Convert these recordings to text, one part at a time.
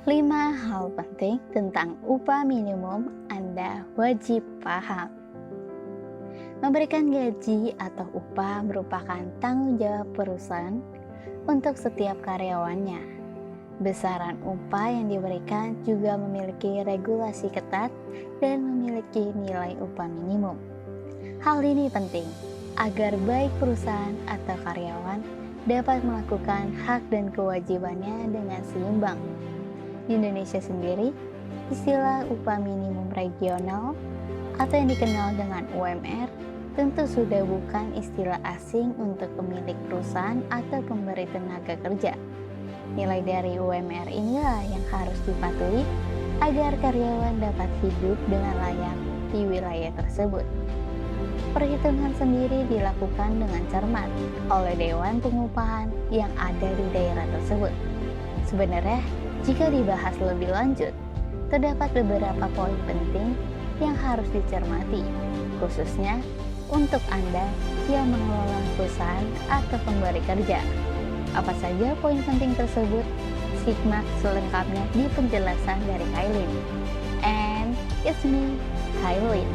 5 hal penting tentang upah minimum Anda wajib paham. Memberikan gaji atau upah merupakan tanggung jawab perusahaan untuk setiap karyawannya. Besaran upah yang diberikan juga memiliki regulasi ketat dan memiliki nilai upah minimum. Hal ini penting agar baik perusahaan atau karyawan dapat melakukan hak dan kewajibannya dengan seimbang. Di Indonesia sendiri, istilah upah minimum regional atau yang dikenal dengan UMR tentu sudah bukan istilah asing untuk pemilik perusahaan atau pemberi tenaga kerja. Nilai dari UMR inilah yang harus dipatuhi agar karyawan dapat hidup dengan layak di wilayah tersebut. Perhitungan sendiri dilakukan dengan cermat oleh Dewan Pengupahan yang ada di daerah tersebut. Sebenarnya, jika dibahas lebih lanjut, terdapat beberapa poin penting yang harus dicermati, khususnya untuk Anda yang mengelola perusahaan atau pemberi kerja. Apa saja poin penting tersebut? Simak selengkapnya di penjelasan dari Kailin. And it's me, Kailin.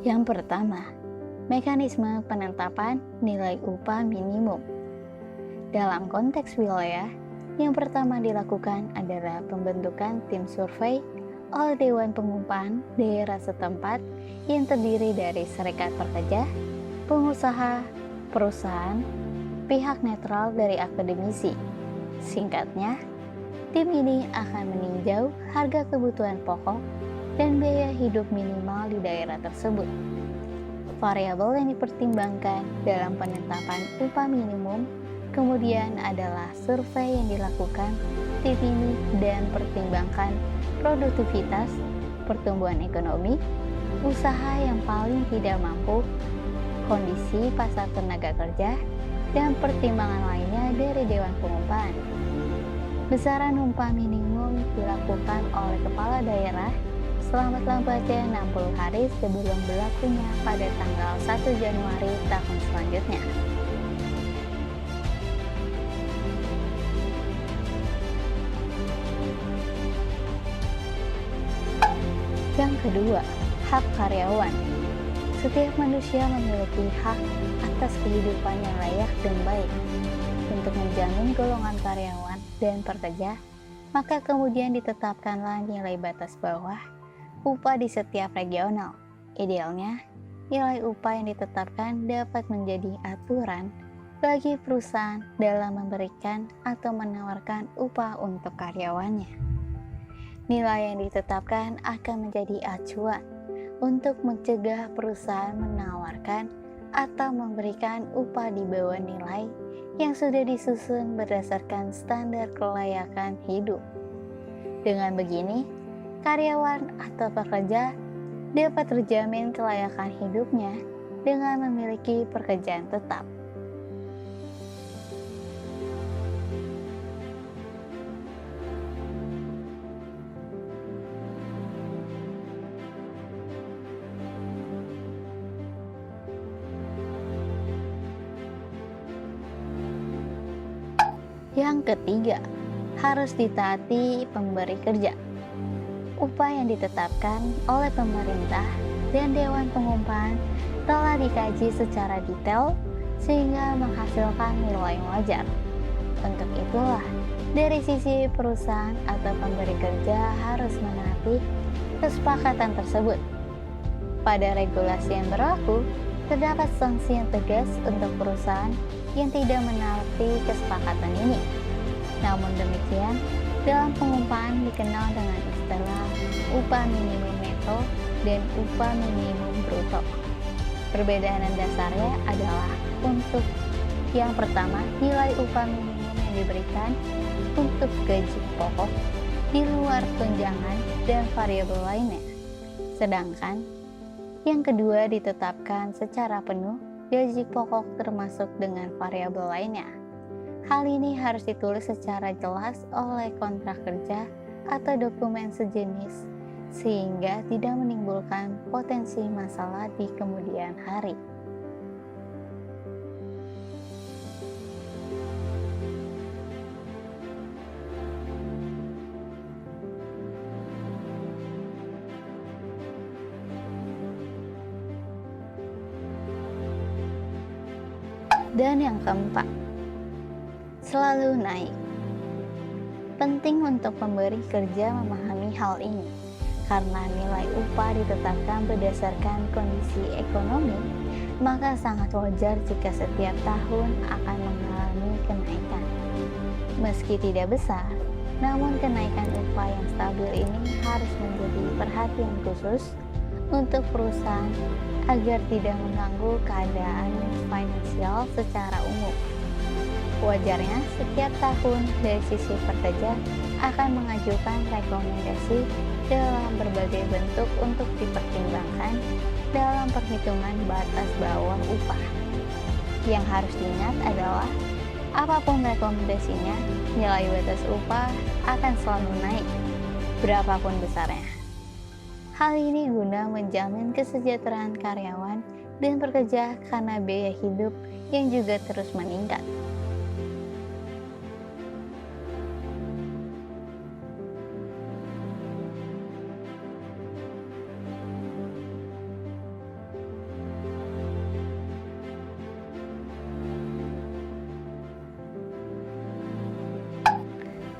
Yang pertama, mekanisme penetapan nilai upah minimum. Dalam konteks wilayah, yang pertama dilakukan adalah pembentukan tim survei oleh Dewan Pengupahan daerah setempat yang terdiri dari serikat pekerja, pengusaha, perusahaan, pihak netral dari akademisi. Singkatnya, tim ini akan meninjau harga kebutuhan pokok dan biaya hidup minimal di daerah tersebut. Variabel yang dipertimbangkan dalam penetapan upah minimum kemudian adalah survei yang dilakukan tim ini dan pertimbangkan produktivitas, pertumbuhan ekonomi, usaha yang paling tidak mampu, kondisi pasar tenaga kerja, dan pertimbangan lainnya dari Dewan Pengupahan. Besaran upah minimum dilakukan oleh kepala daerah selambat-lambatnya 60 hari sebelum berlakunya pada tanggal 1 Januari tahun selanjutnya. Yang kedua, hak karyawan. Setiap manusia memiliki hak atas kehidupan yang layak dan baik. Untuk menjamin golongan karyawan dan pekerja, maka kemudian ditetapkanlah nilai batas bawah upah di setiap regional. Idealnya, nilai upah yang ditetapkan dapat menjadi aturan bagi perusahaan dalam memberikan atau menawarkan upah untuk karyawannya. Nilai yang ditetapkan akan menjadi acuan untuk mencegah perusahaan menawarkan atau memberikan upah di bawah nilai yang sudah disusun berdasarkan standar kelayakan hidup. Dengan begini, karyawan atau pekerja dapat terjamin kelayakan hidupnya dengan memiliki pekerjaan tetap. Yang ketiga, harus ditaati pemberi kerja. Upah yang ditetapkan oleh pemerintah dan Dewan Pengupahan telah dikaji secara detail sehingga menghasilkan nilai yang wajar. Untuk itulah, dari sisi perusahaan atau pemberi kerja harus menaati kesepakatan tersebut. Pada regulasi yang berlaku, terdapat sanksi yang tegas untuk perusahaan yang tidak menaati kesepakatan ini. Namun demikian, dalam pengupahan dikenal dengan istilah upah minimum neto dan upah minimum bruto. Perbedaan dasarnya adalah untuk yang pertama, nilai upah minimum yang diberikan untuk gaji pokok di luar tunjangan dan variabel lainnya. Sedangkan yang kedua ditetapkan secara penuh gaji pokok termasuk dengan variabel lainnya. Hal ini harus ditulis secara jelas oleh kontrak kerja atau dokumen sejenis, sehingga tidak menimbulkan potensi masalah di kemudian hari. Dan yang keempat, selalu naik. Penting untuk pemberi kerja memahami hal ini, karena nilai upah ditetapkan berdasarkan kondisi ekonomi, maka sangat wajar jika setiap tahun akan mengalami kenaikan. Meski tidak besar, namun kenaikan upah yang stabil ini harus menjadi perhatian khusus untuk perusahaan agar tidak mengganggu keadaan finansial secara umum. Wajarnya, setiap tahun dari sisi pekerja akan mengajukan rekomendasi dalam berbagai bentuk untuk dipertimbangkan dalam perhitungan batas bawah upah. Yang harus diingat adalah, apapun rekomendasinya, nilai batas upah akan selalu naik, berapapun besarnya. Hal ini guna menjamin kesejahteraan karyawan dan pekerja karena biaya hidup yang juga terus meningkat.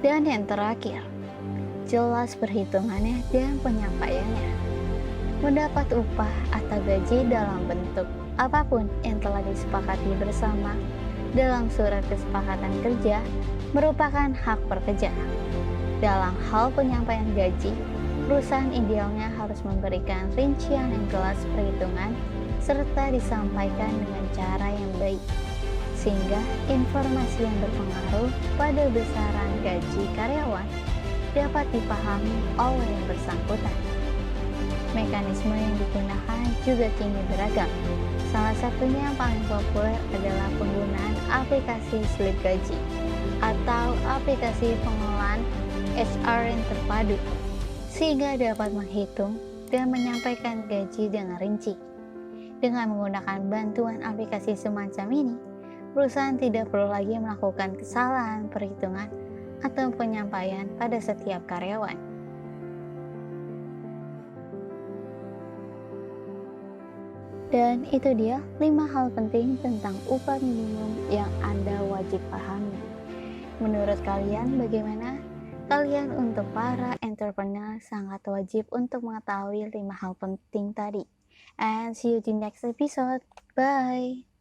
Dan yang terakhir, jelas perhitungannya dan penyampaiannya. Mendapat upah atau gaji dalam bentuk apapun yang telah disepakati bersama dalam surat kesepakatan kerja merupakan hak pekerja. Dalam hal penyampaian gaji, perusahaan idealnya harus memberikan rincian yang jelas perhitungan serta disampaikan dengan cara yang baik, sehingga informasi yang berpengaruh pada besaran gaji karyawan dapat dipahami oleh yang bersangkutan. Mekanisme yang digunakan juga kini beragam. Salah satunya yang paling populer adalah penggunaan aplikasi slip gaji atau aplikasi pengelolaan HR yang terpadu, sehingga dapat menghitung dan menyampaikan gaji dengan rinci. Dengan menggunakan bantuan aplikasi semacam ini, perusahaan tidak perlu lagi melakukan kesalahan perhitungan atau penyampaian pada setiap karyawan. Dan itu dia 5 hal penting tentang upah minimum yang Anda wajib pahami. Menurut kalian bagaimana? Kalian untuk para entrepreneur sangat wajib untuk mengetahui 5 hal penting tadi. And see you di next episode. Bye!